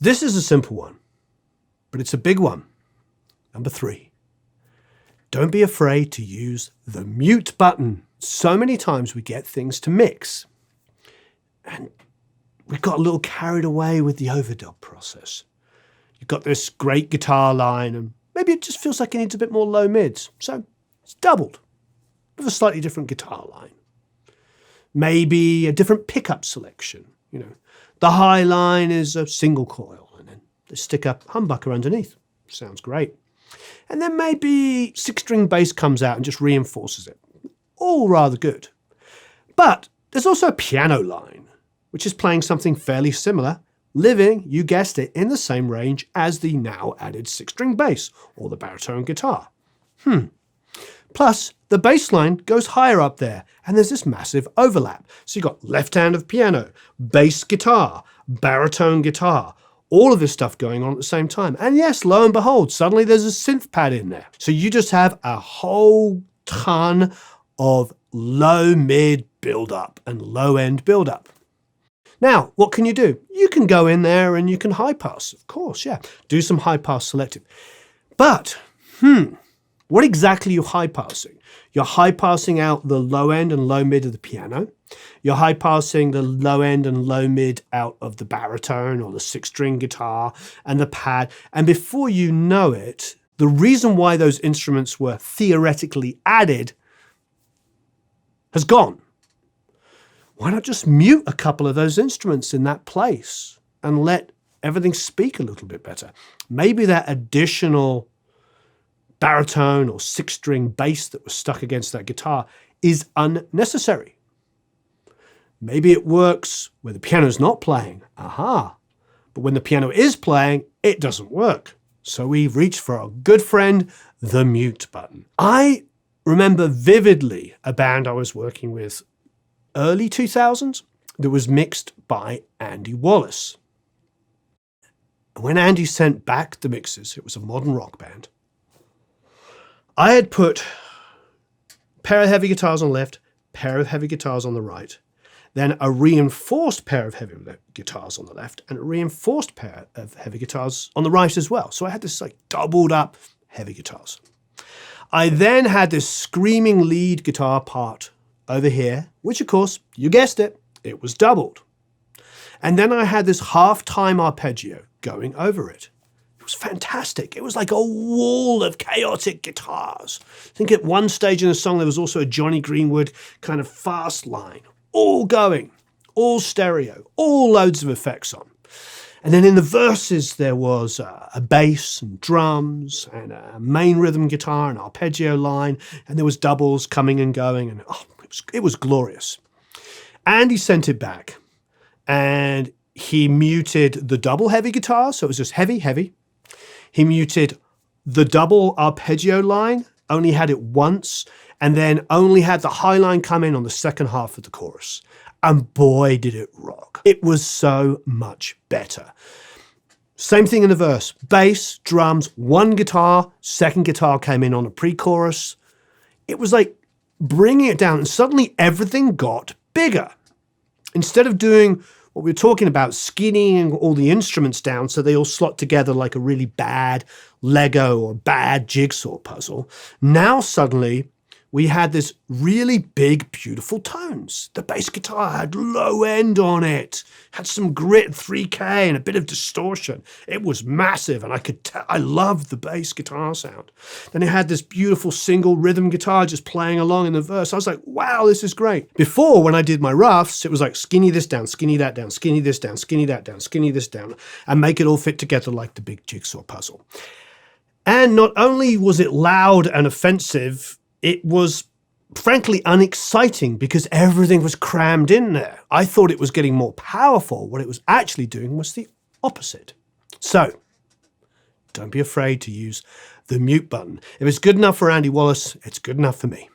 This is a simple one, but it's a big one. Number 3, don't be afraid to use the mute button. So many times we get things to mix, and we got a little carried away with the overdub process. You've got this great guitar line, and maybe it just feels like it needs a bit more low mids, so it's doubled with a slightly different guitar line. Maybe a different pickup selection. The high line is a single coil, and then they stick a humbucker underneath. Sounds great. And then maybe 6-string bass comes out and just reinforces it. All rather good. But there's also a piano line, which is playing something fairly similar, living, you guessed it, in the same range as the now added 6-string bass or the baritone guitar. Plus, the bass line goes higher up there, and there's this massive overlap. So you've got left hand of piano, bass guitar, baritone guitar, all of this stuff going on at the same time. And yes, lo and behold, suddenly there's a synth pad in there. So you just have a whole ton of low mid build-up and low end build-up. Now, what can you do? You can go in there and you can high pass, of course, yeah. Do some high pass selective. But, what exactly are you high passing? You're high passing out the low end and low mid of the piano. You're high passing the low end and low mid out of the baritone or the 6-string guitar and the pad. And before you know it, the reason why those instruments were theoretically added has gone. Why not just mute a couple of those instruments in that place and let everything speak a little bit better? Maybe that additional baritone or 6-string bass that was stuck against that guitar is unnecessary. Maybe it works where the piano's not playing. But when the piano is playing, it doesn't work. So we've reached for our good friend, the mute button. I remember vividly a band I was working with early 2000s that was mixed by Andy Wallace. When Andy sent back the mixes, it was a modern rock band. I had put a pair of heavy guitars on the left, pair of heavy guitars on the right, then a reinforced pair of heavy guitars on the left and a reinforced pair of heavy guitars on the right as well. So I had this doubled up heavy guitars. I then had this screaming lead guitar part over here, which of course, you guessed it, it was doubled. And then I had this half-time arpeggio going over it. It was fantastic. It was like a wall of chaotic guitars. I think at one stage in the song, there was also a Johnny Greenwood kind of fast line, all going, all stereo, all loads of effects on. And then in the verses, there was a bass and drums and a main rhythm guitar and arpeggio line, and there was doubles coming and going, and it was glorious. Andy sent it back, and he muted the double heavy guitar, so it was just heavy, heavy. He muted the double arpeggio line, only had it once, and then only had the high line come in on the second half of the chorus. And boy, did it rock. It was so much better. Same thing in the verse. Bass, drums, one guitar, second guitar came in on a pre-chorus. It was like bringing it down, and suddenly everything got bigger. Instead of doing what we were talking about, skinnying all the instruments down so they all slot together like a really bad Lego or bad jigsaw puzzle, now suddenly we had this really big, beautiful tones. The bass guitar had low end on it, had some grit, 3K, and a bit of distortion. It was massive, and I loved the bass guitar sound. Then it had this beautiful single rhythm guitar just playing along in the verse. I was like, wow, this is great. Before, when I did my roughs, it was like skinny this down, skinny that down, skinny this down, skinny that down, skinny this down, and make it all fit together like the big jigsaw puzzle. And not only was it loud and offensive, it was frankly unexciting because everything was crammed in there. I thought it was getting more powerful. What it was actually doing was the opposite. So, don't be afraid to use the mute button. If it's good enough for Andy Wallace, it's good enough for me.